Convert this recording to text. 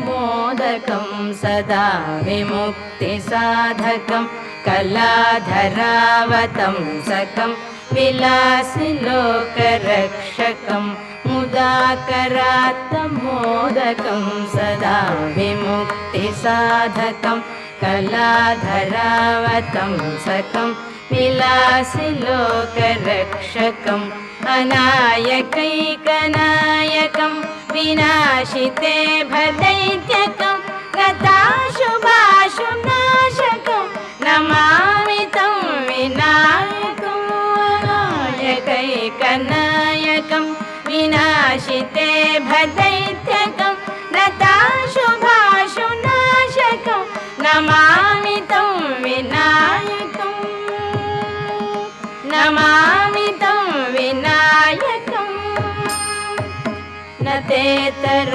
मोदकं सदा विमुक्तिसाधकं कलाधरावतंसकं विलासिलोकरक्षकं मुदाकरात्तमोदकं सदा विमुक्तिसाधकं कलाधरावतंसकं विलासिलोकरक्षकम् अनायकैकनायकं विनाशिते भदैत्यकं गताशुभाशुनाशकं नमामि तं विनायकं अनायकैकनायकं विनाशिते भदैत्यकं गताशुभाशुनाशकं नमामि तं विनायकं नमामि तं विनायकं न तेतर